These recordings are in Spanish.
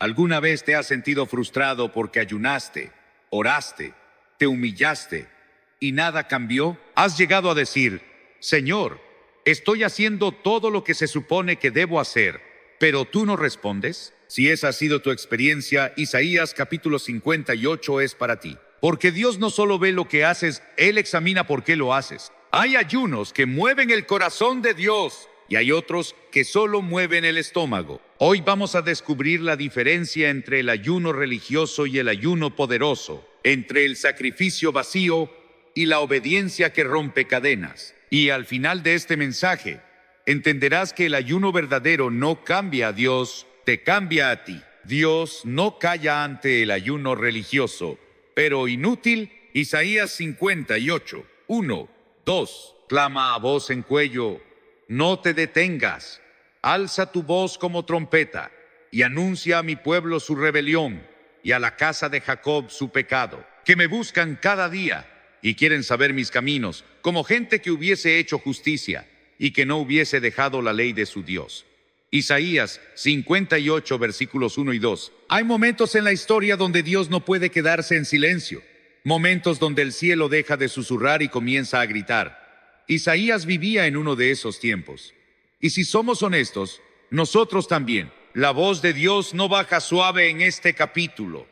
¿Alguna vez te has sentido frustrado porque ayunaste, oraste, te humillaste y nada cambió? ¿Has llegado a decir, Señor, estoy haciendo todo lo que se supone que debo hacer, pero tú no respondes? Si esa ha sido tu experiencia, Isaías capítulo 58 es para ti. Porque Dios no solo ve lo que haces, Él examina por qué lo haces. Hay ayunos que mueven el corazón de Dios y hay otros que solo mueven el estómago. Hoy vamos a descubrir la diferencia entre el ayuno religioso y el ayuno poderoso, entre el sacrificio vacío y la obediencia que rompe cadenas. Y al final de este mensaje, entenderás que el ayuno verdadero no cambia a Dios, te cambia a ti. Dios no calla ante el ayuno religioso, pero inútil. Isaías 58, 1, 2. Clama a voz en cuello, no te detengas. Alza tu voz como trompeta y anuncia a mi pueblo su rebelión y a la casa de Jacob su pecado, que me buscan cada día y quieren saber mis caminos, como gente que hubiese hecho justicia y que no hubiese dejado la ley de su Dios. Isaías 58, versículos 1 y 2. Hay momentos en la historia donde Dios no puede quedarse en silencio, momentos donde el cielo deja de susurrar y comienza a gritar. Isaías vivía en uno de esos tiempos. Y si somos honestos, nosotros también. La voz de Dios no baja suave en este capítulo.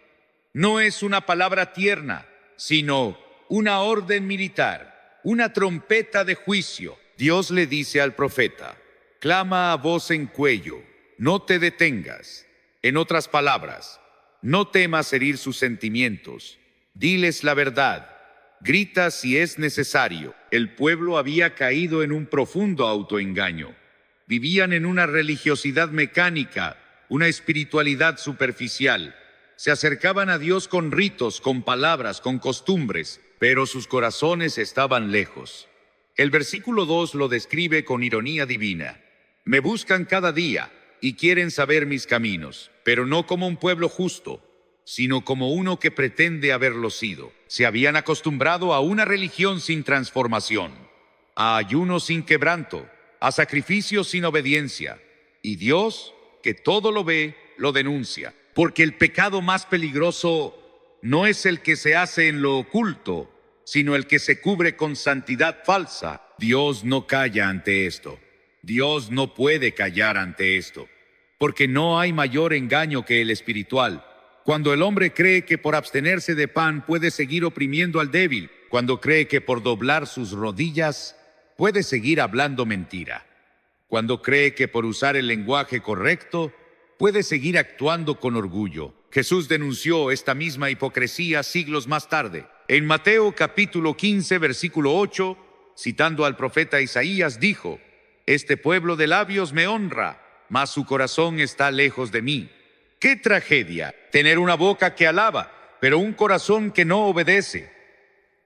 No es una palabra tierna, sino una orden militar, una trompeta de juicio. Dios le dice al profeta, clama a voz en cuello, no te detengas. En otras palabras, no temas herir sus sentimientos. Diles la verdad. Grita si es necesario. El pueblo había caído en un profundo autoengaño. Vivían en una religiosidad mecánica, una espiritualidad superficial. Se acercaban a Dios con ritos, con palabras, con costumbres, pero sus corazones estaban lejos. El versículo 2 lo describe con ironía divina. Me buscan cada día y quieren saber mis caminos, pero no como un pueblo justo, sino como uno que pretende haberlo sido. Se habían acostumbrado a una religión sin transformación, a ayuno sin quebranto, a sacrificios sin obediencia. Y Dios, que todo lo ve, lo denuncia. Porque el pecado más peligroso no es el que se hace en lo oculto, sino el que se cubre con santidad falsa. Dios no calla ante esto. Dios no puede callar ante esto. Porque no hay mayor engaño que el espiritual. Cuando el hombre cree que por abstenerse de pan puede seguir oprimiendo al débil, cuando cree que por doblar sus rodillas puede seguir hablando mentira, cuando cree que por usar el lenguaje correcto puede seguir actuando con orgullo. Jesús denunció esta misma hipocresía siglos más tarde. En Mateo capítulo 15, versículo 8, citando al profeta Isaías, dijo, este pueblo de labios me honra, mas su corazón está lejos de mí. ¡Qué tragedia! Tener una boca que alaba, pero un corazón que no obedece.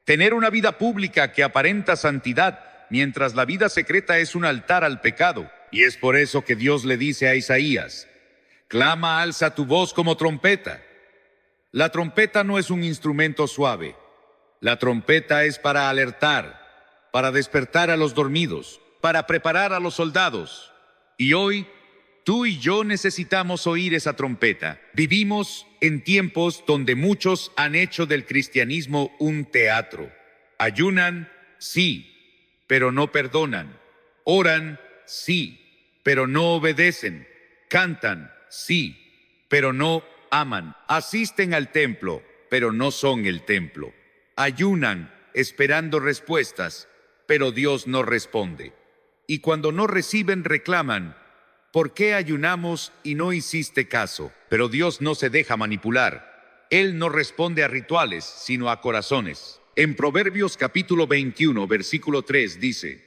Tener una vida pública que aparenta santidad, mientras la vida secreta es un altar al pecado. Y es por eso que Dios le dice a Isaías, clama, alza tu voz como trompeta. La trompeta no es un instrumento suave. La trompeta es para alertar, para despertar a los dormidos, para preparar a los soldados. Y hoy, tú y yo necesitamos oír esa trompeta. Vivimos en tiempos donde muchos han hecho del cristianismo un teatro. Ayunan, sí, pero no perdonan. Oran, sí, pero no obedecen. Cantan, sí, pero no aman. Asisten al templo, pero no son el templo. Ayunan, esperando respuestas, pero Dios no responde. Y cuando no reciben, reclaman, ¿por qué ayunamos y no hiciste caso? Pero Dios no se deja manipular. Él no responde a rituales, sino a corazones. En Proverbios capítulo 21, versículo 3 dice,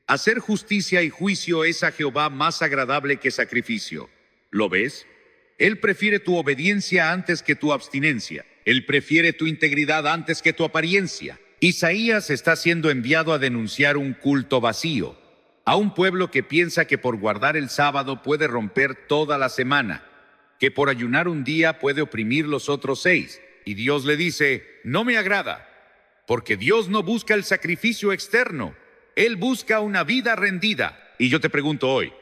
hacer justicia y juicio es a Jehová más agradable que sacrificio. ¿Lo ves? Él prefiere tu obediencia antes que tu abstinencia. Él prefiere tu integridad antes que tu apariencia. Isaías está siendo enviado a denunciar un culto vacío, a un pueblo que piensa que por guardar el sábado puede romper toda la semana, que por ayunar un día puede oprimir los otros 6. Y Dios le dice, no me agrada, porque Dios no busca el sacrificio externo, Él busca una vida rendida. Y yo te pregunto hoy,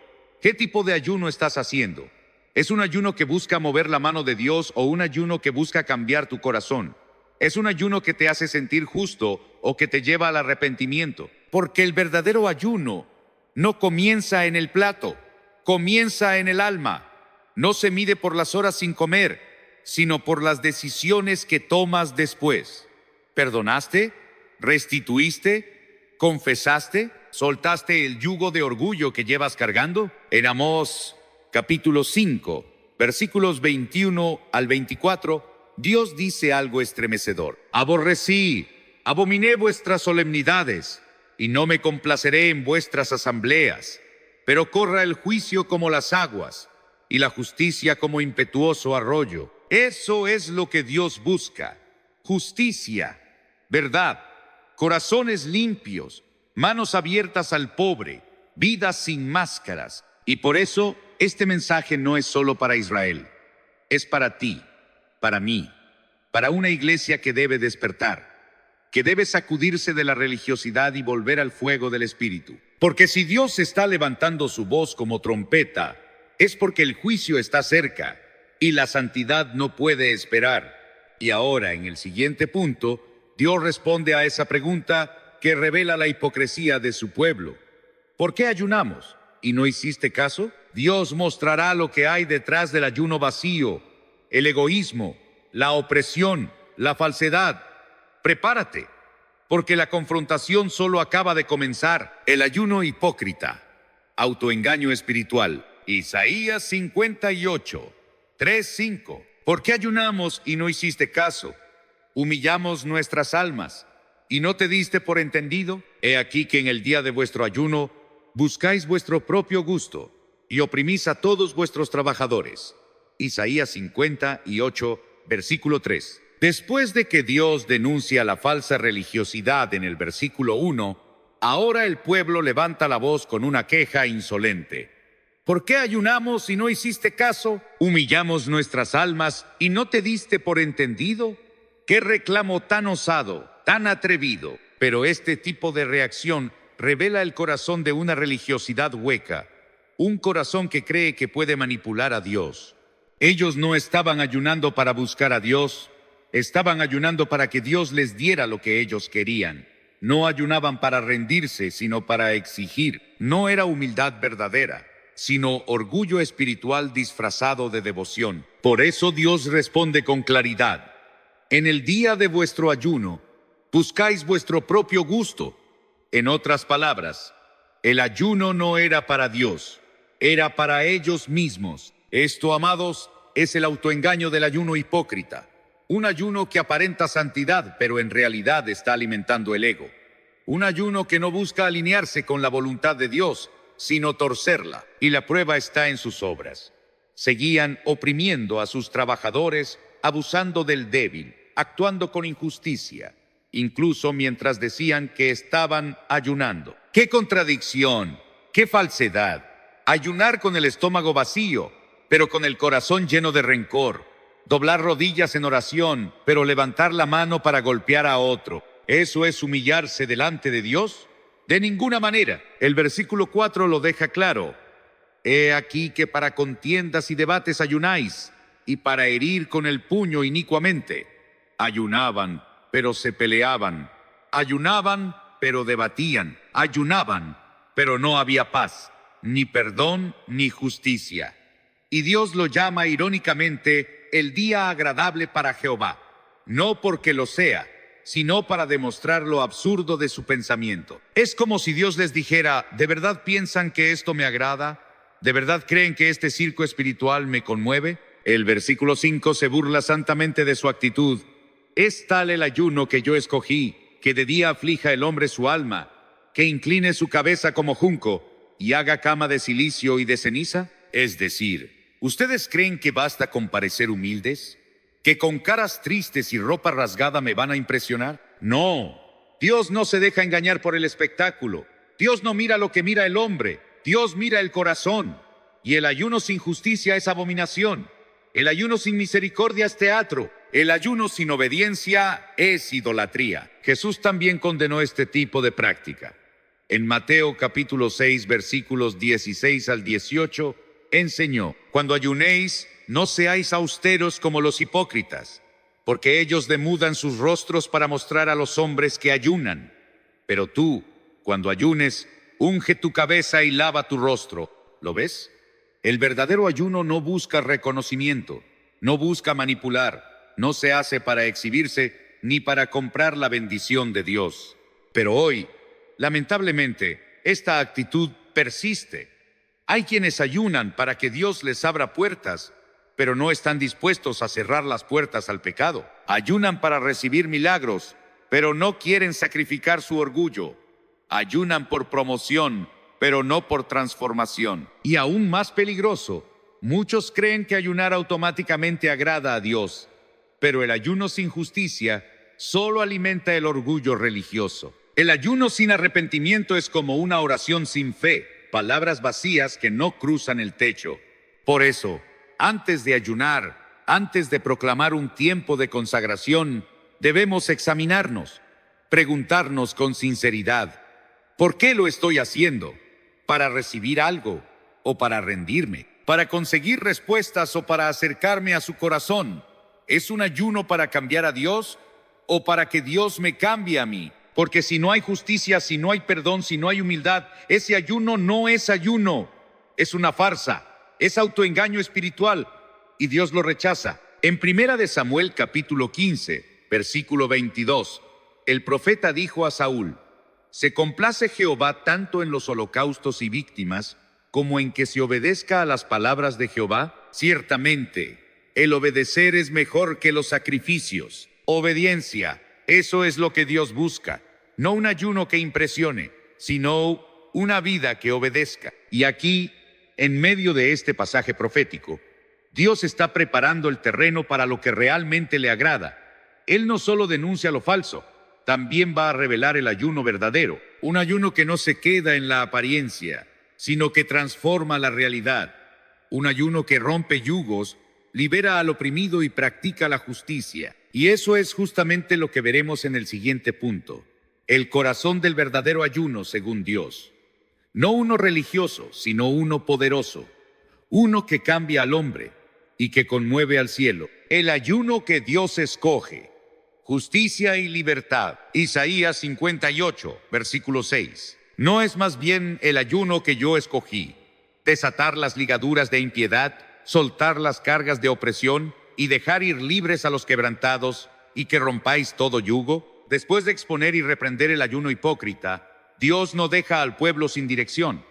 ¿qué tipo de ayuno estás haciendo? ¿Es un ayuno que busca mover la mano de Dios o un ayuno que busca cambiar tu corazón? ¿Es un ayuno que te hace sentir justo o que te lleva al arrepentimiento? Porque el verdadero ayuno no comienza en el plato, comienza en el alma. No se mide por las horas sin comer, sino por las decisiones que tomas después. ¿Perdonaste? ¿Restituiste? ¿Confesaste? ¿Soltaste el yugo de orgullo que llevas cargando? En Amós capítulo 5, versículos 21 al 24, Dios dice algo estremecedor. Aborrecí, abominé vuestras solemnidades, y no me complaceré en vuestras asambleas. Pero corra el juicio como las aguas, y la justicia como impetuoso arroyo. Eso es lo que Dios busca: justicia, verdad, corazones limpios, manos abiertas al pobre, vidas sin máscaras. Y por eso, este mensaje no es solo para Israel, es para ti, para mí, para una iglesia que debe despertar, que debe sacudirse de la religiosidad y volver al fuego del Espíritu. Porque si Dios está levantando su voz como trompeta, es porque el juicio está cerca y la santidad no puede esperar. Y ahora, en el siguiente punto, Dios responde a esa pregunta que revela la hipocresía de su pueblo. ¿Por qué ayunamos y no hiciste caso? Dios mostrará lo que hay detrás del ayuno vacío, el egoísmo, la opresión, la falsedad. Prepárate, porque la confrontación solo acaba de comenzar. El ayuno hipócrita, autoengaño espiritual. Isaías 58, 3-5. ¿Por qué ayunamos y no hiciste caso? Humillamos nuestras almas y no te diste por entendido. He aquí que en el día de vuestro ayuno buscáis vuestro propio gusto y oprimís a todos vuestros trabajadores. Isaías 58, versículo 3. Después de que Dios denuncia la falsa religiosidad en el versículo 1, ahora el pueblo levanta la voz con una queja insolente. ¿Por qué ayunamos y no hiciste caso? ¿Humillamos nuestras almas y no te diste por entendido? ¡Qué reclamo tan osado, tan atrevido! Pero este tipo de reacción revela el corazón de una religiosidad hueca, un corazón que cree que puede manipular a Dios. Ellos no estaban ayunando para buscar a Dios, estaban ayunando para que Dios les diera lo que ellos querían. No ayunaban para rendirse, sino para exigir. No era humildad verdadera, sino orgullo espiritual disfrazado de devoción. Por eso Dios responde con claridad: en el día de vuestro ayuno, buscáis vuestro propio gusto. En otras palabras, el ayuno no era para Dios, era para ellos mismos. Esto, amados, es el autoengaño del ayuno hipócrita. Un ayuno que aparenta santidad, pero en realidad está alimentando el ego. Un ayuno que no busca alinearse con la voluntad de Dios, sino torcerla. Y la prueba está en sus obras. Seguían oprimiendo a sus trabajadores, abusando del débil, actuando con injusticia, incluso mientras decían que estaban ayunando. ¡Qué contradicción! ¡Qué falsedad! Ayunar con el estómago vacío, pero con el corazón lleno de rencor. Doblar rodillas en oración, pero levantar la mano para golpear a otro. ¿Eso es humillarse delante de Dios? De ninguna manera. El versículo 4 lo deja claro. He aquí que para contiendas y debates ayunáis, y para herir con el puño inicuamente. Ayunaban, pero se peleaban. Ayunaban, pero debatían. Ayunaban, pero no había paz, ni perdón, ni justicia. Y Dios lo llama irónicamente el día agradable para Jehová, no porque lo sea, sino para demostrar lo absurdo de su pensamiento. Es como si Dios les dijera: ¿de verdad piensan que esto me agrada? ¿De verdad creen que este circo espiritual me conmueve? El versículo 5 se burla santamente de su actitud. Es tal el ayuno que yo escogí, que de día aflija el hombre su alma, que incline su cabeza como junco, y haga cama de silicio y de ceniza. Es decir, ¿ustedes creen que basta con parecer humildes? ¿Que con caras tristes y ropa rasgada me van a impresionar? No, Dios no se deja engañar por el espectáculo. Dios no mira lo que mira el hombre, Dios mira el corazón. Y el ayuno sin justicia es abominación. El ayuno sin misericordia es teatro. El ayuno sin obediencia es idolatría. Jesús también condenó este tipo de práctica. En Mateo capítulo 6, versículos 16 al 18, enseñó: cuando ayunéis, no seáis austeros como los hipócritas, porque ellos demudan sus rostros para mostrar a los hombres que ayunan. Pero tú, cuando ayunes, unge tu cabeza y lava tu rostro. ¿Lo ves? El verdadero ayuno no busca reconocimiento, no busca manipular, no se hace para exhibirse ni para comprar la bendición de Dios. Pero hoy, lamentablemente, esta actitud persiste. Hay quienes ayunan para que Dios les abra puertas, pero no están dispuestos a cerrar las puertas al pecado. Ayunan para recibir milagros, pero no quieren sacrificar su orgullo. Ayunan por promoción, pero no por transformación. Y aún más peligroso, muchos creen que ayunar automáticamente agrada a Dios, pero el ayuno sin justicia solo alimenta el orgullo religioso. El ayuno sin arrepentimiento es como una oración sin fe, palabras vacías que no cruzan el techo. Por eso, antes de ayunar, antes de proclamar un tiempo de consagración, debemos examinarnos, preguntarnos con sinceridad: ¿por qué lo estoy haciendo? ¿Para recibir algo o para rendirme? ¿Para conseguir respuestas o para acercarme a su corazón? ¿Es un ayuno para cambiar a Dios o para que Dios me cambie a mí? Porque si no hay justicia, si no hay perdón, si no hay humildad, ese ayuno no es ayuno, es una farsa, es autoengaño espiritual y Dios lo rechaza. En 1 de Samuel capítulo 15, versículo 22, el profeta dijo a Saúl: ¿se complace Jehová tanto en los holocaustos y víctimas como en que se obedezca a las palabras de Jehová? Ciertamente, el obedecer es mejor que los sacrificios. Obediencia, eso es lo que Dios busca. No un ayuno que impresione, sino una vida que obedezca. Y aquí, en medio de este pasaje profético, Dios está preparando el terreno para lo que realmente le agrada. Él no solo denuncia lo falso, también va a revelar el ayuno verdadero, un ayuno que no se queda en la apariencia, sino que transforma la realidad, un ayuno que rompe yugos, libera al oprimido y practica la justicia. Y eso es justamente lo que veremos en el siguiente punto: el corazón del verdadero ayuno según Dios. No uno religioso, sino uno poderoso, uno que cambia al hombre y que conmueve al cielo. El ayuno que Dios escoge: justicia y libertad. Isaías 58, versículo 6. ¿No es más bien el ayuno que yo escogí desatar las ligaduras de impiedad, soltar las cargas de opresión y dejar ir libres a los quebrantados, y que rompáis todo yugo? Después de exponer y reprender el ayuno hipócrita, Dios no deja al pueblo sin dirección.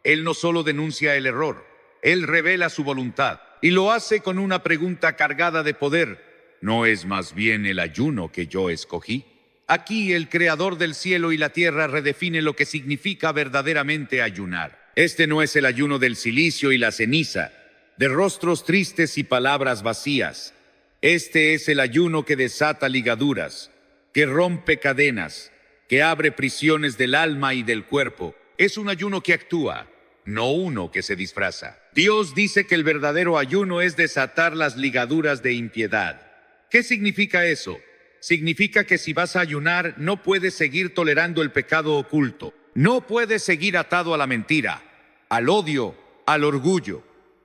Él no solo denuncia el error, Él revela su voluntad, y lo hace con una pregunta cargada de poder: ¿no es más bien el ayuno que yo escogí? Aquí el Creador del cielo y la tierra redefine lo que significa verdaderamente ayunar. Este no es el ayuno del cilicio y la ceniza, de rostros tristes y palabras vacías. Este es el ayuno que desata ligaduras, que rompe cadenas, que abre prisiones del alma y del cuerpo. Es un ayuno que actúa, no uno que se disfraza. Dios dice que el verdadero ayuno es desatar las ligaduras de impiedad. ¿Qué significa eso? Significa que si vas a ayunar, no puedes seguir tolerando el pecado oculto. No puedes seguir atado a la mentira, al odio, al orgullo.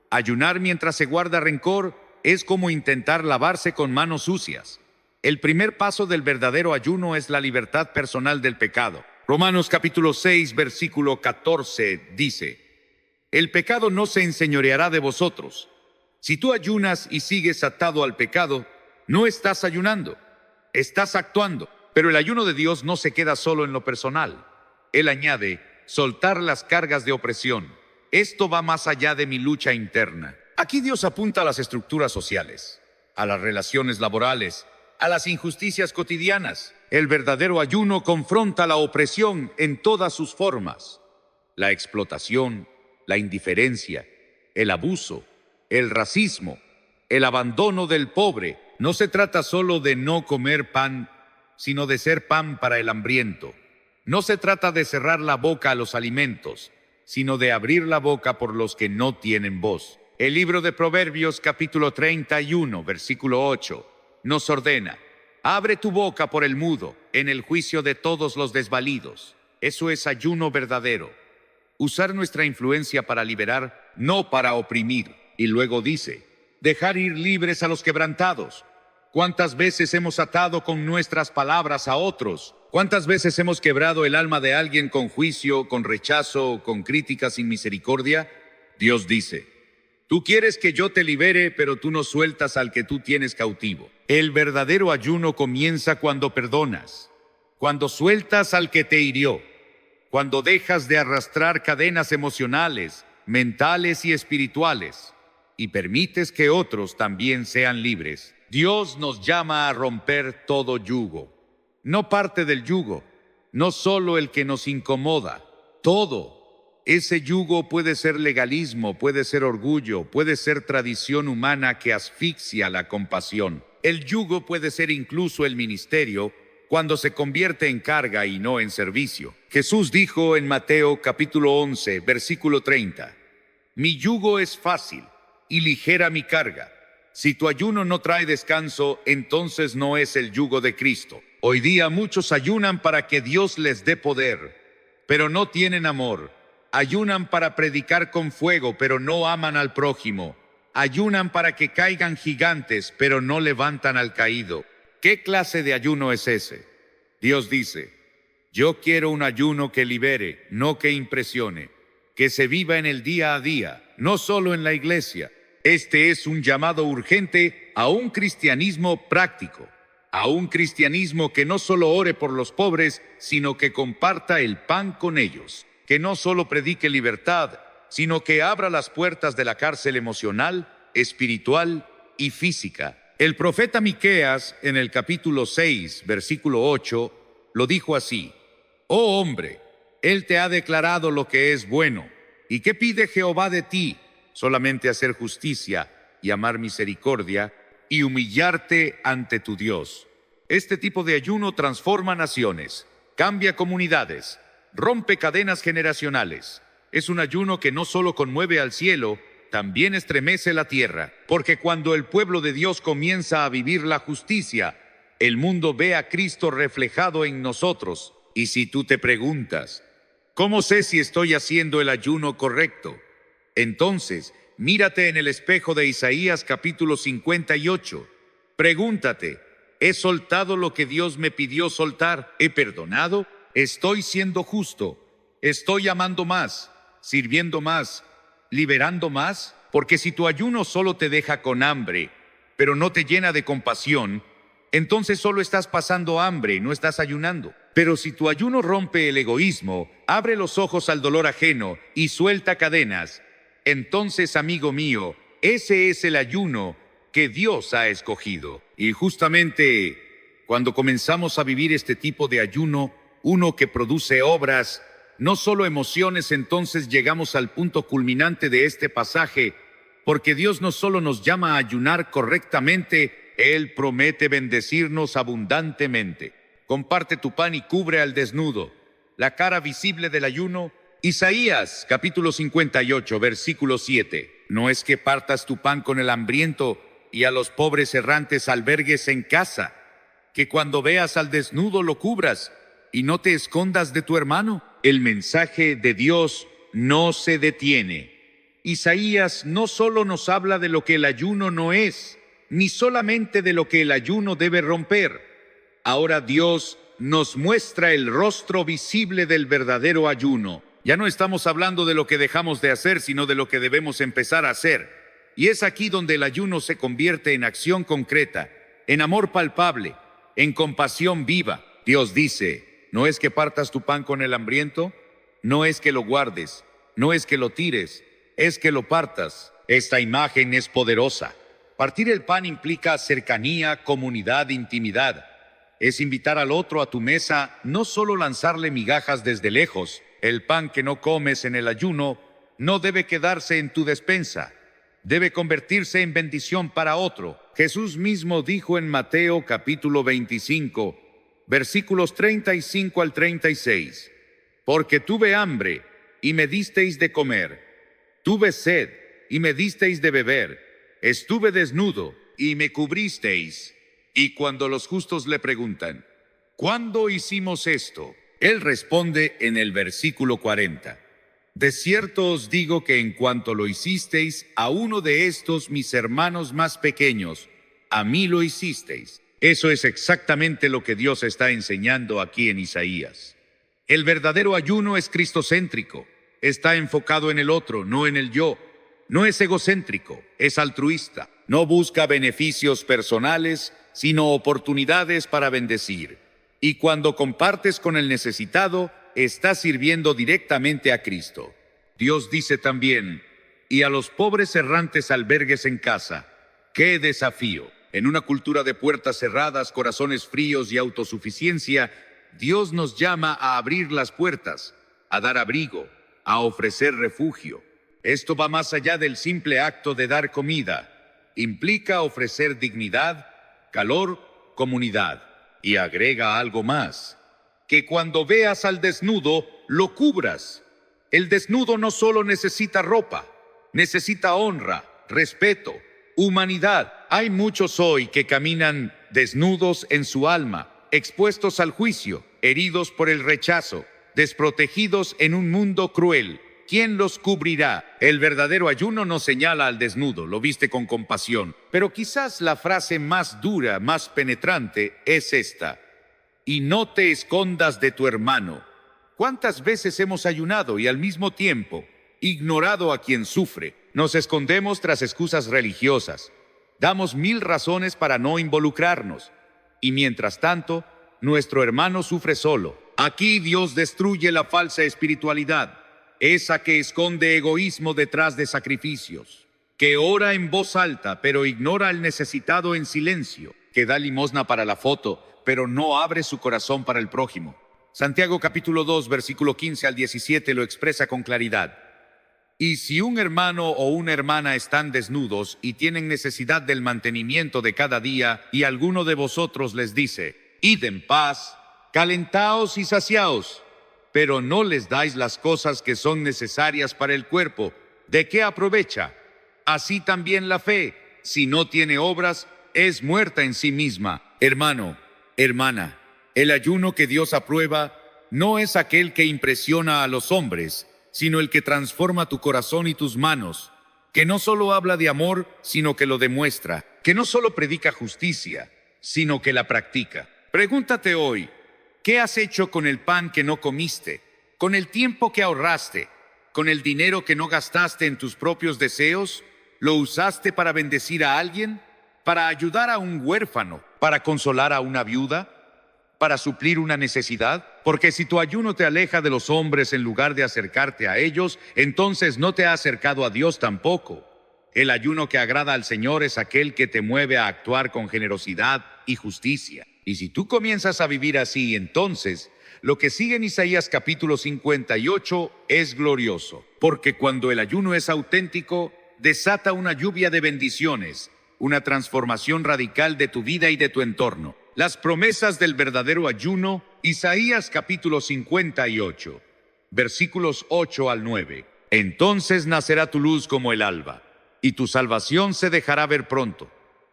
Ayunar mientras se guarda rencor es como intentar lavarse con manos sucias. El primer paso del verdadero ayuno es la libertad personal del pecado. Romanos capítulo 6, versículo 14 dice: el pecado no se enseñoreará de vosotros. Si tú ayunas y sigues atado al pecado, no estás ayunando, estás actuando. Pero el ayuno de Dios no se queda solo en lo personal. Él añade: soltar las cargas de opresión. Esto va más allá de mi lucha interna. Aquí Dios apunta a las estructuras sociales, a las relaciones laborales, a las injusticias cotidianas. El verdadero ayuno confronta la opresión en todas sus formas: la explotación, la indiferencia, el abuso, el racismo, el abandono del pobre. No se trata solo de no comer pan, sino de ser pan para el hambriento. No se trata de cerrar la boca a los alimentos, sino de abrir la boca por los que no tienen voz. El libro de Proverbios capítulo 31, versículo 8, nos ordena: abre tu boca por el mudo, en el juicio de todos los desvalidos. Eso es ayuno verdadero. Usar nuestra influencia para liberar no para oprimir. Y luego dice, dejar ir libres a los quebrantados. ¿Cuántas veces hemos atado con nuestras palabras a otros? ¿Cuántas veces hemos quebrado el alma de alguien con juicio, con rechazo, con crítica sin misericordia? Dios dice, tú quieres que yo te libere, pero tú no sueltas al que tú tienes cautivo. El verdadero ayuno comienza cuando perdonas, cuando sueltas al que te hirió, cuando dejas de arrastrar cadenas emocionales, mentales y espirituales, y permites que otros también sean libres. Dios nos llama a romper todo yugo. No parte del yugo, no solo el que nos incomoda, todo. Ese yugo puede ser legalismo, puede ser orgullo, puede ser tradición humana que asfixia la compasión. El yugo puede ser incluso el ministerio, cuando se convierte en carga y no en servicio. Jesús dijo en Mateo capítulo 11, versículo 30, mi yugo es fácil y ligera mi carga. Si tu ayuno no trae descanso, entonces no es el yugo de Cristo. Hoy día muchos ayunan para que Dios les dé poder, pero no tienen amor. Ayunan para predicar con fuego, pero no aman al prójimo. Ayunan para que caigan gigantes, pero no levantan al caído. ¿Qué clase de ayuno es ese? Dios dice, yo quiero un ayuno que libere, no que impresione, que se viva en el día a día, no solo en la iglesia. Este es un llamado urgente a un cristianismo práctico, a un cristianismo que no solo ore por los pobres, sino que comparta el pan con ellos, que no solo predique libertad, sino que abra las puertas de la cárcel emocional, espiritual y física. El profeta Miqueas, en el capítulo 6, versículo 8, lo dijo así, oh hombre, él te ha declarado lo que es bueno. ¿Y qué pide Jehová de ti? Solamente hacer justicia y amar misericordia y humillarte ante tu Dios. Este tipo de ayuno transforma naciones, cambia comunidades, rompe cadenas generacionales. Es un ayuno que no solo conmueve al cielo, también estremece la tierra, porque cuando el pueblo de Dios comienza a vivir la justicia, el mundo ve a Cristo reflejado en nosotros. Y si tú te preguntas, ¿cómo sé si estoy haciendo el ayuno correcto? Entonces, mírate en el espejo de Isaías capítulo 58. Pregúntate, ¿he soltado lo que Dios me pidió soltar? ¿He perdonado? ¿Estoy siendo justo? ¿Estoy amando más? ¿Sirviendo más? ¿Liberando más? Porque si tu ayuno solo te deja con hambre, pero no te llena de compasión, entonces solo estás pasando hambre, no estás ayunando. Pero si tu ayuno rompe el egoísmo, abre los ojos al dolor ajeno y suelta cadenas, entonces, amigo mío, ese es el ayuno que Dios ha escogido. Y justamente cuando comenzamos a vivir este tipo de ayuno, uno que produce obras, no solo emociones, entonces llegamos al punto culminante de este pasaje, porque Dios no solo nos llama a ayunar correctamente, Él promete bendecirnos abundantemente. Comparte tu pan y cubre al desnudo. La cara visible del ayuno. Isaías capítulo 58 versículo 7. No es que partas tu pan con el hambriento y a los pobres errantes albergues en casa, que cuando veas al desnudo lo cubras y no te escondas de tu hermano. El mensaje de Dios no se detiene. Isaías no solo nos habla de lo que el ayuno no es, ni solamente de lo que el ayuno debe romper. Ahora Dios nos muestra el rostro visible del verdadero ayuno. Ya no estamos hablando de lo que dejamos de hacer, sino de lo que debemos empezar a hacer. Y es aquí donde el ayuno se convierte en acción concreta, en amor palpable, en compasión viva. Dios dice, no es que partas tu pan con el hambriento, no es que lo guardes, no es que lo tires, es que lo partas. Esta imagen es poderosa. Partir el pan implica cercanía, comunidad, intimidad. Es invitar al otro a tu mesa, no solo lanzarle migajas desde lejos. El pan que no comes en el ayuno no debe quedarse en tu despensa, debe convertirse en bendición para otro. Jesús mismo dijo en Mateo capítulo 25, versículos 35 al 36, porque tuve hambre y me disteis de comer, tuve sed y me disteis de beber, estuve desnudo y me cubristeis. Y cuando los justos le preguntan, ¿cuándo hicimos esto? Él responde en el versículo 40, De cierto os digo que en cuanto lo hicisteis a uno de estos mis hermanos más pequeños, a mí lo hicisteis. Eso es exactamente lo que Dios está enseñando aquí en Isaías. El verdadero ayuno es cristocéntrico. Está enfocado en el otro, no en el yo. No es egocéntrico, es altruista. No busca beneficios personales, sino oportunidades para bendecir. Y cuando compartes con el necesitado, estás sirviendo directamente a Cristo. Dios dice también, y a los pobres errantes albergues en casa. ¡Qué desafío! En una cultura de puertas cerradas, corazones fríos y autosuficiencia, Dios nos llama a abrir las puertas, a dar abrigo, a ofrecer refugio. Esto va más allá del simple acto de dar comida. Implica ofrecer dignidad, calor, comunidad. Y agrega algo más, que cuando veas al desnudo, lo cubras. El desnudo no solo necesita ropa, necesita honra, respeto, humanidad. Hay muchos hoy que caminan desnudos en su alma, expuestos al juicio, heridos por el rechazo, desprotegidos en un mundo cruel. ¿Quién los cubrirá? El verdadero ayuno no señala al desnudo, lo viste con compasión. Pero quizás la frase más dura, más penetrante, es esta: y no te escondas de tu hermano. ¿Cuántas veces hemos ayunado y al mismo tiempo ignorado a quien sufre? Nos escondemos tras excusas religiosas. Damos 1000 razones para no involucrarnos. Y mientras tanto, nuestro hermano sufre solo. Aquí Dios destruye la falsa espiritualidad, esa que esconde egoísmo detrás de sacrificios, que ora en voz alta pero ignora al necesitado en silencio, que da limosna para la foto pero no abre su corazón para el prójimo. Santiago capítulo 2, versículo 15 al 17 lo expresa con claridad. Y si un hermano o una hermana están desnudos y tienen necesidad del mantenimiento de cada día, y alguno de vosotros les dice, id en paz, calentaos y saciaos, pero no les dais las cosas que son necesarias para el cuerpo, ¿de qué aprovecha? Así también la fe, si no tiene obras, es muerta en sí misma. Hermano, hermana, el ayuno que Dios aprueba no es aquel que impresiona a los hombres, sino el que transforma tu corazón y tus manos, que no solo habla de amor, sino que lo demuestra, que no solo predica justicia, sino que la practica. Pregúntate hoy, ¿qué has hecho con el pan que no comiste, con el tiempo que ahorraste, con el dinero que no gastaste en tus propios deseos? ¿Lo usaste para bendecir a alguien? ¿Para ayudar a un huérfano? ¿Para consolar a una viuda? ¿Para suplir una necesidad? Porque si tu ayuno te aleja de los hombres en lugar de acercarte a ellos, entonces no te ha acercado a Dios tampoco. El ayuno que agrada al Señor es aquel que te mueve a actuar con generosidad y justicia. Y si tú comienzas a vivir así, entonces lo que sigue en Isaías capítulo 58 es glorioso. Porque cuando el ayuno es auténtico, desata una lluvia de bendiciones, una transformación radical de tu vida y de tu entorno. Las promesas del verdadero ayuno, Isaías capítulo 58, versículos 8 al 9. Entonces nacerá tu luz como el alba, y tu salvación se dejará ver pronto,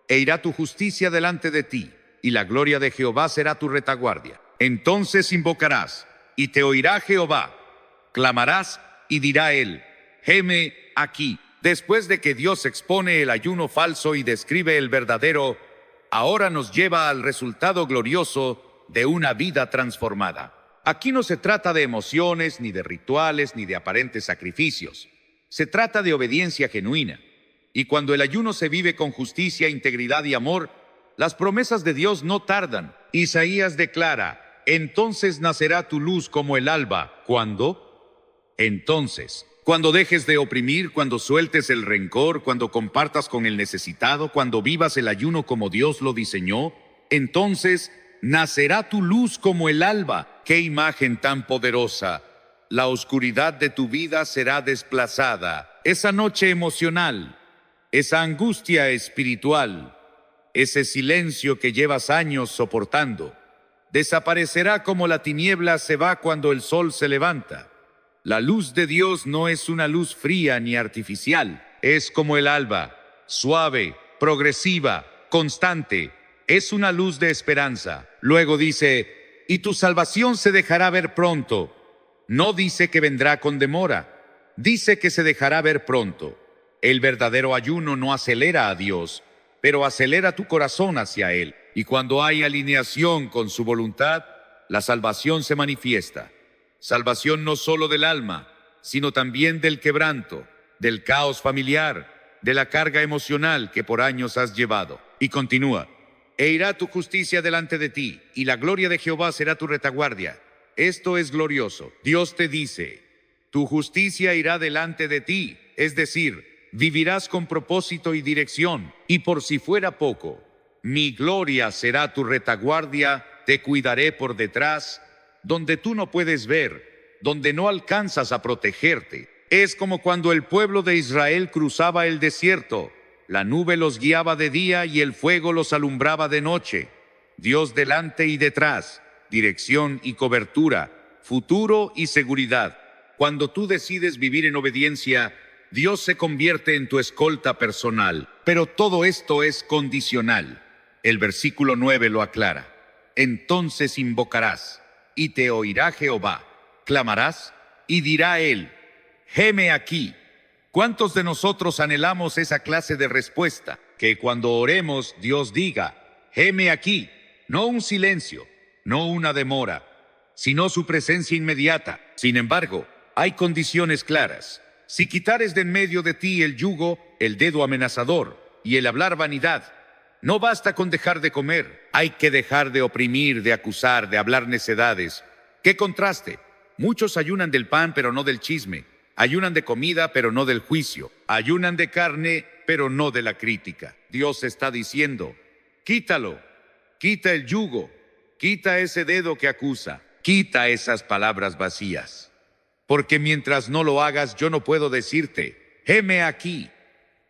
e irá tu justicia delante de ti, y la gloria de Jehová será tu retaguardia. Entonces invocarás, y te oirá Jehová. Clamarás, y dirá él, heme aquí. Después de que Dios expone el ayuno falso y describe el verdadero, ahora nos lleva al resultado glorioso de una vida transformada. Aquí no se trata de emociones, ni de rituales, ni de aparentes sacrificios. Se trata de obediencia genuina. Y cuando el ayuno se vive con justicia, integridad y amor, las promesas de Dios no tardan. Isaías declara, entonces nacerá tu luz como el alba. ¿Cuándo? Entonces, cuando dejes de oprimir, cuando sueltes el rencor, cuando compartas con el necesitado, cuando vivas el ayuno como Dios lo diseñó, entonces nacerá tu luz como el alba. ¡Qué imagen tan poderosa! La oscuridad de tu vida será desplazada. Esa noche emocional, esa angustia espiritual, ese silencio que llevas años soportando, desaparecerá como la tiniebla se va cuando el sol se levanta. La luz de Dios no es una luz fría ni artificial. Es como el alba, suave, progresiva, constante. Es una luz de esperanza. Luego dice, y tu salvación se dejará ver pronto. No dice que vendrá con demora. Dice que se dejará ver pronto. El verdadero ayuno no acelera a Dios, pero acelera tu corazón hacia Él. Y cuando hay alineación con su voluntad, la salvación se manifiesta. Salvación no solo del alma, sino también del quebranto, del caos familiar, de la carga emocional que por años has llevado. Y continúa: e irá tu justicia delante de ti, y la gloria de Jehová será tu retaguardia. Esto es glorioso. Dios te dice: tu justicia irá delante de ti, es decir, vivirás con propósito y dirección. Y por si fuera poco, mi gloria será tu retaguardia, te cuidaré por detrás, donde tú no puedes ver, donde no alcanzas a protegerte. Es como cuando el pueblo de Israel cruzaba el desierto. La nube los guiaba de día y el fuego los alumbraba de noche. Dios delante y detrás, dirección y cobertura, futuro y seguridad. Cuando tú decides vivir en obediencia, Dios se convierte en tu escolta personal. Pero todo esto es condicional. El versículo 9 lo aclara. Entonces invocarás, y te oirá Jehová. Clamarás, y dirá Él: heme aquí. ¿Cuántos de nosotros anhelamos esa clase de respuesta? Que cuando oremos, Dios diga: heme aquí. No un silencio, no una demora, sino su presencia inmediata. Sin embargo, hay condiciones claras. Si quitares de en medio de ti el yugo, el dedo amenazador y el hablar vanidad, no basta con dejar de comer. Hay que dejar de oprimir, de acusar, de hablar necedades. ¡Qué contraste! Muchos ayunan del pan, pero no del chisme. Ayunan de comida, pero no del juicio. Ayunan de carne, pero no de la crítica. Dios está diciendo: quítalo. Quita el yugo. Quita ese dedo que acusa. Quita esas palabras vacías. Porque mientras no lo hagas, yo no puedo decirte: heme aquí.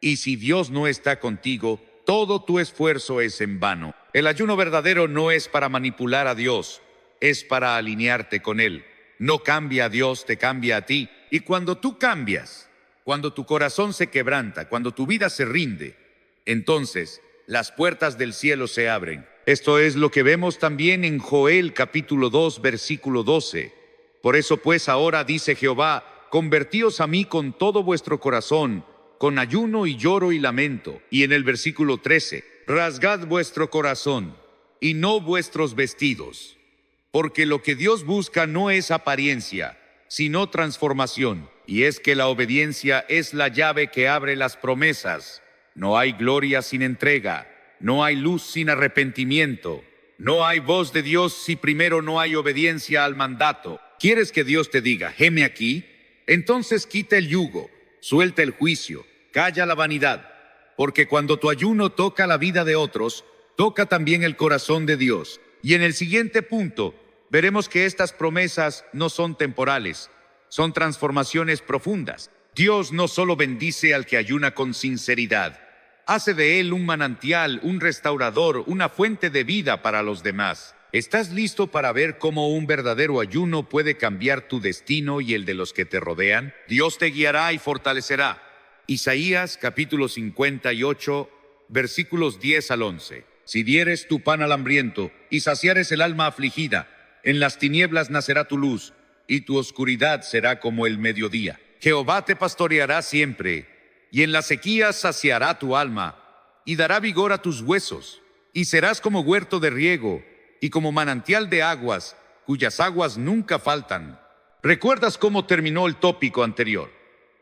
Y si Dios no está contigo, todo tu esfuerzo es en vano. El ayuno verdadero no es para manipular a Dios, es para alinearte con Él. No cambia a Dios, te cambia a ti. Y cuando tú cambias, cuando tu corazón se quebranta, cuando tu vida se rinde, entonces las puertas del cielo se abren. Esto es lo que vemos también en Joel capítulo 2, versículo 12. Por eso pues ahora, dice Jehová, convertíos a mí con todo vuestro corazón, con ayuno y lloro y lamento. Y en el versículo 13, rasgad vuestro corazón y no vuestros vestidos, porque lo que Dios busca no es apariencia, sino transformación. Y es que la obediencia es la llave que abre las promesas. No hay gloria sin entrega, no hay luz sin arrepentimiento, no hay voz de Dios si primero no hay obediencia al mandato. ¿Quieres que Dios te diga: heme aquí? Entonces quita el yugo, suelta el juicio, calla la vanidad, porque cuando tu ayuno toca la vida de otros, toca también el corazón de Dios. Y en el siguiente punto, veremos que estas promesas no son temporales, son transformaciones profundas. Dios no solo bendice al que ayuna con sinceridad, hace de él un manantial, un restaurador, una fuente de vida para los demás. ¿Estás listo para ver cómo un verdadero ayuno puede cambiar tu destino y el de los que te rodean? Dios te guiará y fortalecerá. Isaías capítulo 58, versículos 10 al 11. Si dieres tu pan al hambriento y saciares el alma afligida, en las tinieblas nacerá tu luz, y tu oscuridad será como el mediodía. Jehová te pastoreará siempre, y en la sequía saciará tu alma, y dará vigor a tus huesos, y serás como huerto de riego, y como manantial de aguas, cuyas aguas nunca faltan. ¿Recuerdas cómo terminó el tópico anterior?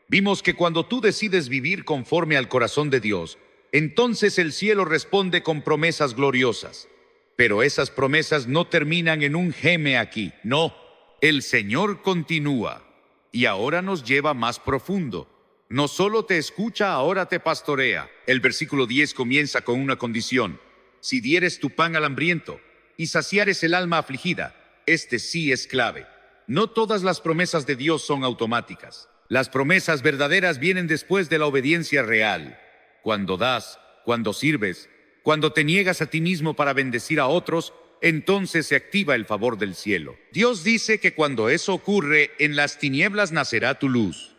Vimos que cuando tú decides vivir conforme al corazón de Dios, entonces el cielo responde con promesas gloriosas. Pero esas promesas no terminan en un heme aquí, no. El Señor continúa, y ahora nos lleva más profundo. No solo te escucha, ahora te pastorea. El versículo 10 comienza con una condición: si dieres tu pan al hambriento y saciares el alma afligida. Este sí es clave. No todas las promesas de Dios son automáticas. Las promesas verdaderas vienen después de la obediencia real. Cuando das, cuando sirves, cuando te niegas a ti mismo para bendecir a otros, entonces se activa el favor del cielo. Dios dice que cuando eso ocurre, en las tinieblas nacerá tu luz.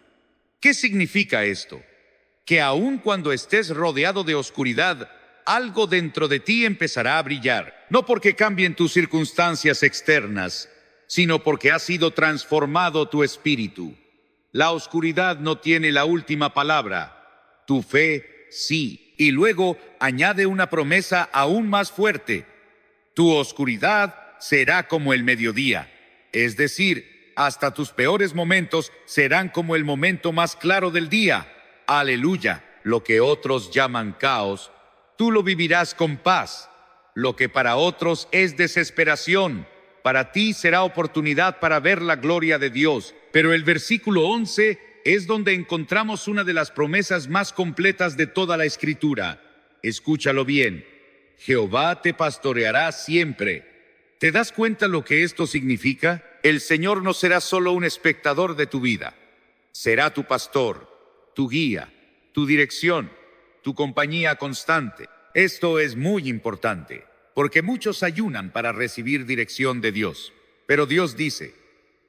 ¿Qué significa esto? Que aun cuando estés rodeado de oscuridad, algo dentro de ti empezará a brillar. No porque cambien tus circunstancias externas, sino porque ha sido transformado tu espíritu. La oscuridad no tiene la última palabra. Tu fe, sí. Y luego añade una promesa aún más fuerte. Tu oscuridad será como el mediodía. Es decir, hasta tus peores momentos serán como el momento más claro del día. Aleluya. Lo que otros llaman caos, tú lo vivirás con paz. Lo que para otros es desesperación, para ti será oportunidad para ver la gloria de Dios. Pero el versículo 11 es donde encontramos una de las promesas más completas de toda la Escritura. Escúchalo bien. Jehová te pastoreará siempre. ¿Te das cuenta lo que esto significa? El Señor no será solo un espectador de tu vida. Será tu pastor, tu guía, tu dirección, tu compañía constante. Esto es muy importante, porque muchos ayunan para recibir dirección de Dios. Pero Dios dice,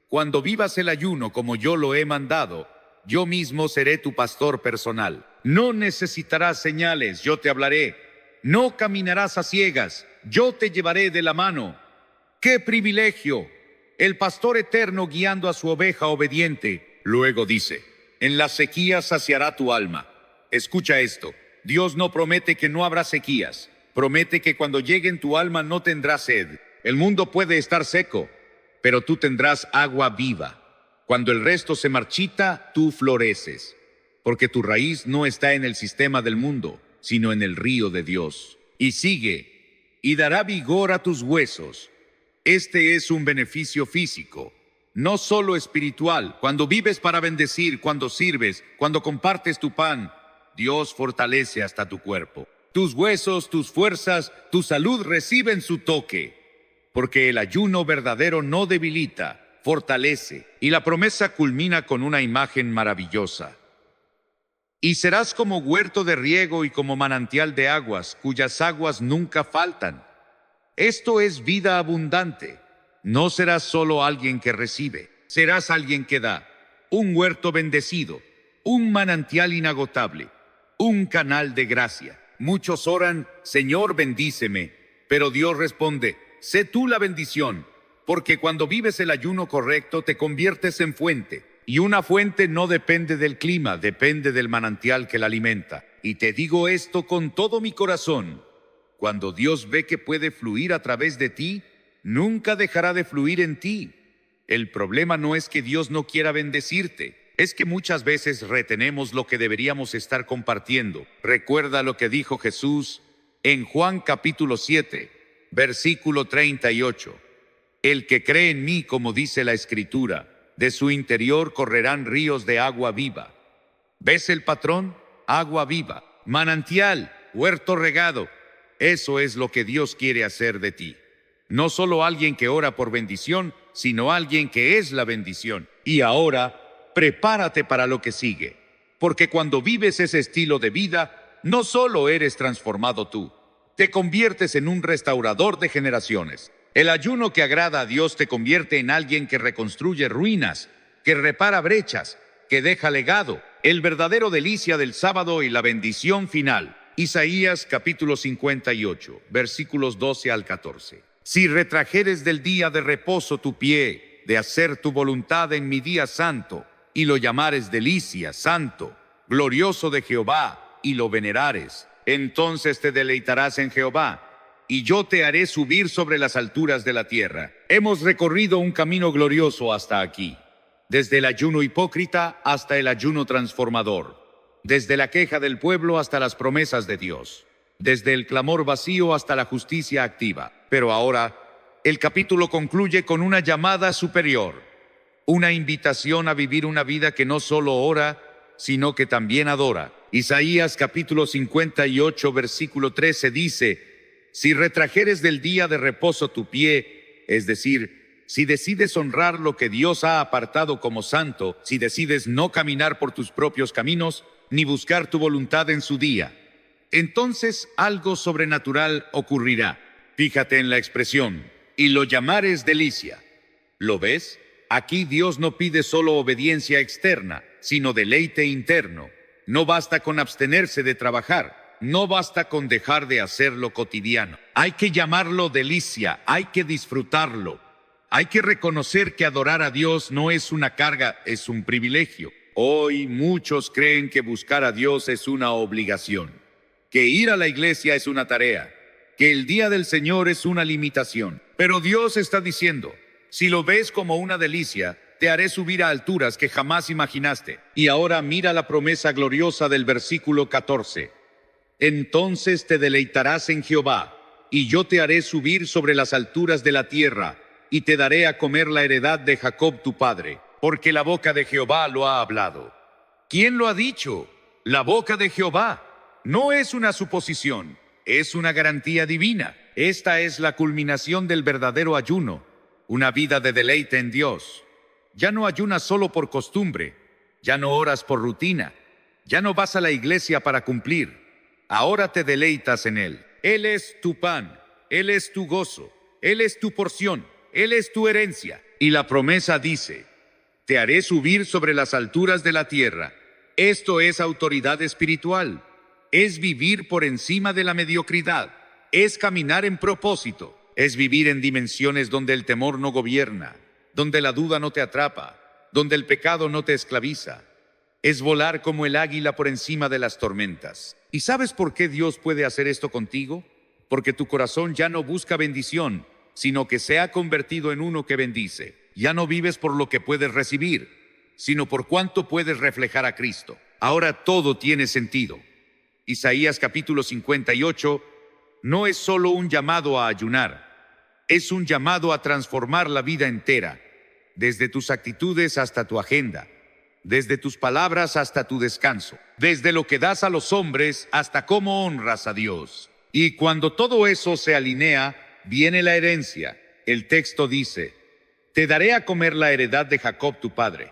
cuando vivas el ayuno como yo lo he mandado, yo mismo seré tu pastor personal. No necesitarás señales, yo te hablaré. No caminarás a ciegas, yo te llevaré de la mano. ¡Qué privilegio! El pastor eterno guiando a su oveja obediente. Luego dice, en la sequía saciará tu alma. Escucha esto, Dios no promete que no habrá sequías, promete que cuando llegue en tu alma no tendrás sed. El mundo puede estar seco, pero tú tendrás agua viva. Cuando el resto se marchita, tú floreces, porque tu raíz no está en el sistema del mundo, sino en el río de Dios. Y sigue, y dará vigor a tus huesos. Este es un beneficio físico, no solo espiritual. Cuando vives para bendecir, cuando sirves, cuando compartes tu pan, Dios fortalece hasta tu cuerpo. Tus huesos, tus fuerzas, tu salud reciben su toque. Porque el ayuno verdadero no debilita, fortalece. Y la promesa culmina con una imagen maravillosa. Y serás como huerto de riego y como manantial de aguas, cuyas aguas nunca faltan. Esto es vida abundante. No serás solo alguien que recibe, serás alguien que da. Un huerto bendecido, un manantial inagotable, un canal de gracia. Muchos oran, Señor, bendíceme. Pero Dios responde, sé tú la bendición, porque cuando vives el ayuno correcto te conviertes en fuente. Y una fuente no depende del clima, depende del manantial que la alimenta. Y te digo esto con todo mi corazón. Cuando Dios ve que puede fluir a través de ti, nunca dejará de fluir en ti. El problema no es que Dios no quiera bendecirte. Es que muchas veces retenemos lo que deberíamos estar compartiendo. Recuerda lo que dijo Jesús en Juan capítulo 7, versículo 38. El que cree en mí, como dice la Escritura, de su interior correrán ríos de agua viva. ¿Ves el patrón? Agua viva, manantial, huerto regado. Eso es lo que Dios quiere hacer de ti. No solo alguien que ora por bendición, sino alguien que es la bendición. Y ahora, prepárate para lo que sigue, porque cuando vives ese estilo de vida, no solo eres transformado tú, te conviertes en un restaurador de generaciones. El ayuno que agrada a Dios te convierte en alguien que reconstruye ruinas, que repara brechas, que deja legado, el verdadero delicia del sábado y la bendición final. Isaías capítulo 58, versículos 12 al 14. Si retrajeres del día de reposo tu pie, de hacer tu voluntad en mi día santo, y lo llamares delicia, santo, glorioso de Jehová, y lo venerares, entonces te deleitarás en Jehová, y yo te haré subir sobre las alturas de la tierra. Hemos recorrido un camino glorioso hasta aquí, desde el ayuno hipócrita hasta el ayuno transformador, desde la queja del pueblo hasta las promesas de Dios, desde el clamor vacío hasta la justicia activa. Pero ahora, el capítulo concluye con una llamada superior, una invitación a vivir una vida que no solo ora, sino que también adora. Isaías capítulo 58, versículo 13 dice, si retrajeres del día de reposo tu pie, es decir, si decides honrar lo que Dios ha apartado como santo, si decides no caminar por tus propios caminos, ni buscar tu voluntad en su día, entonces algo sobrenatural ocurrirá. Fíjate en la expresión, y lo llamares delicia. ¿Lo ves? Aquí Dios no pide solo obediencia externa, sino deleite interno. No basta con abstenerse de trabajar, no basta con dejar de hacer lo cotidiano. Hay que llamarlo delicia, hay que disfrutarlo. Hay que reconocer que adorar a Dios no es una carga, es un privilegio. Hoy muchos creen que buscar a Dios es una obligación, que ir a la iglesia es una tarea, que el día del Señor es una limitación. Pero Dios está diciendo, si lo ves como una delicia, te haré subir a alturas que jamás imaginaste. Y ahora mira la promesa gloriosa del versículo 14. Entonces te deleitarás en Jehová, y yo te haré subir sobre las alturas de la tierra, y te daré a comer la heredad de Jacob tu padre, porque la boca de Jehová lo ha hablado. ¿Quién lo ha dicho? La boca de Jehová. No es una suposición, es una garantía divina. Esta es la culminación del verdadero ayuno, una vida de deleite en Dios. Ya no ayunas solo por costumbre, ya no oras por rutina, ya no vas a la iglesia para cumplir. Ahora te deleitas en Él. Él es tu pan, Él es tu gozo, Él es tu porción, Él es tu herencia. Y la promesa dice, te haré subir sobre las alturas de la tierra. Esto es autoridad espiritual, es vivir por encima de la mediocridad, es caminar en propósito, es vivir en dimensiones donde el temor no gobierna, donde la duda no te atrapa, donde el pecado no te esclaviza. Es volar como el águila por encima de las tormentas. ¿Y sabes por qué Dios puede hacer esto contigo? Porque tu corazón ya no busca bendición, sino que se ha convertido en uno que bendice. Ya no vives por lo que puedes recibir, sino por cuánto puedes reflejar a Cristo. Ahora todo tiene sentido. Isaías capítulo 58 no es solo un llamado a ayunar, es un llamado a transformar la vida entera, desde tus actitudes hasta tu agenda, desde tus palabras hasta tu descanso, desde lo que das a los hombres hasta cómo honras a Dios. Y cuando todo eso se alinea, viene la herencia. El texto dice, te daré a comer la heredad de Jacob tu padre.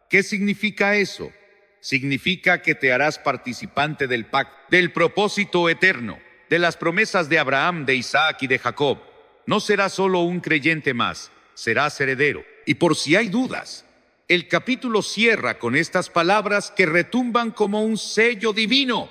¿Qué significa eso? Significa que te harás participante del pacto, del propósito eterno, de las promesas de Abraham, de Isaac y de Jacob. No serás solo un creyente más, serás heredero. Y por si hay dudas, el capítulo cierra con estas palabras que retumban como un sello divino,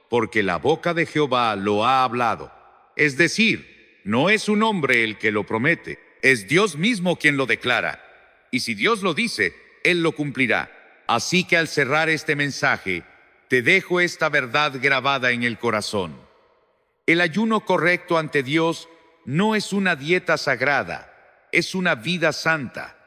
porque la boca de Jehová lo ha hablado. Es decir, no es un hombre el que lo promete, es Dios mismo quien lo declara. Y si Dios lo dice, Él lo cumplirá. Así que al cerrar este mensaje, te dejo esta verdad grabada en el corazón. El ayuno correcto ante Dios no es una dieta sagrada, es una vida santa.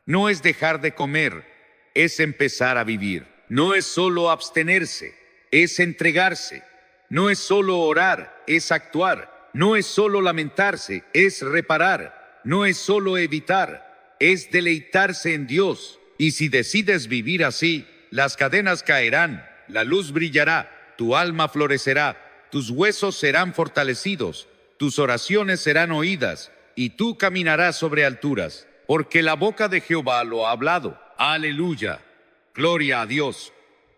No es dejar de comer, es empezar a vivir. No es solo abstenerse, es entregarse. No es solo orar, es actuar. No es solo lamentarse, es reparar. No es solo evitar, es deleitarse en Dios. Y si decides vivir así, las cadenas caerán, la luz brillará, tu alma florecerá, tus huesos serán fortalecidos, tus oraciones serán oídas, y tú caminarás sobre alturas, porque la boca de Jehová lo ha hablado. Aleluya, gloria a Dios.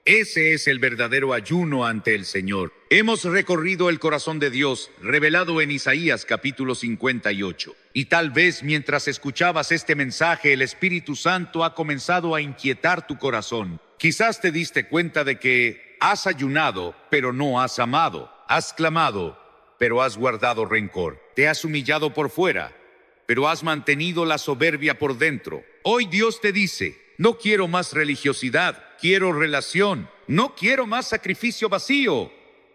Ese es el verdadero ayuno ante el Señor. Hemos recorrido el corazón de Dios, revelado en Isaías capítulo 58. Y tal vez mientras escuchabas este mensaje, el Espíritu Santo ha comenzado a inquietar tu corazón. Quizás te diste cuenta de que has ayunado, pero no has amado. Has clamado, pero has guardado rencor. Te has humillado por fuera, pero has mantenido la soberbia por dentro. Hoy Dios te dice, no quiero más religiosidad, quiero relación. No quiero más sacrificio vacío.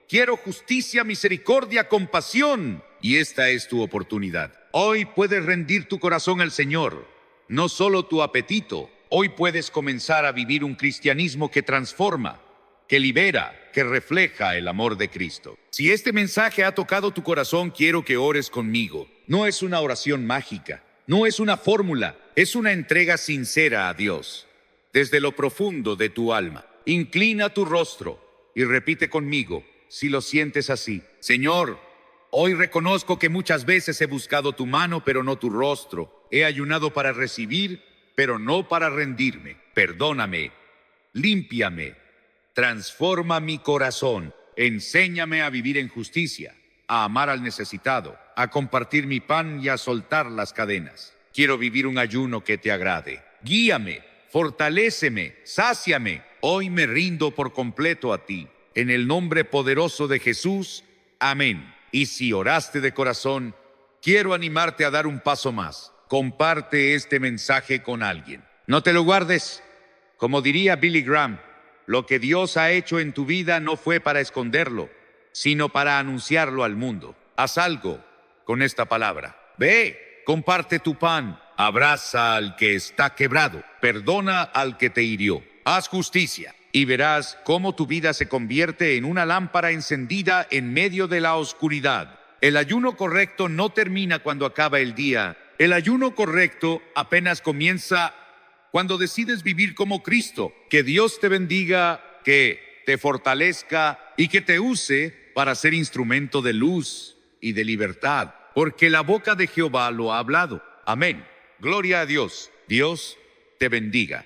Quiero justicia, misericordia, compasión. Y esta es tu oportunidad. Hoy puedes rendir tu corazón al Señor, no solo tu apetito. Hoy puedes comenzar a vivir un cristianismo que transforma, que libera, que refleja el amor de Cristo. Si este mensaje ha tocado tu corazón, quiero que ores conmigo. No es una oración mágica, no es una fórmula, es una entrega sincera a Dios, desde lo profundo de tu alma. Inclina tu rostro y repite conmigo, si lo sientes así. Señor, hoy reconozco que muchas veces he buscado tu mano, pero no tu rostro. He ayunado para recibir, pero no para rendirme. Perdóname, límpiame, transforma mi corazón. Enséñame a vivir en justicia, a amar al necesitado, a compartir mi pan y a soltar las cadenas. Quiero vivir un ayuno que te agrade. Guíame, fortaléceme, sáciame. Hoy me rindo por completo a ti. En el nombre poderoso de Jesús, amén. Y si oraste de corazón, quiero animarte a dar un paso más. Comparte este mensaje con alguien. No te lo guardes. Como diría Billy Graham, lo que Dios ha hecho en tu vida no fue para esconderlo, sino para anunciarlo al mundo. Haz algo con esta palabra. Ve, comparte tu pan, abraza al que está quebrado, perdona al que te hirió, haz justicia y verás cómo tu vida se convierte en una lámpara encendida en medio de la oscuridad. El ayuno correcto no termina cuando acaba el día. El ayuno correcto apenas comienza cuando decides vivir como Cristo. Que Dios te bendiga, que te fortalezca y que te use para ser instrumento de luz y de libertad, porque la boca de Jehová lo ha hablado. Amén. Gloria a Dios. Dios te bendiga.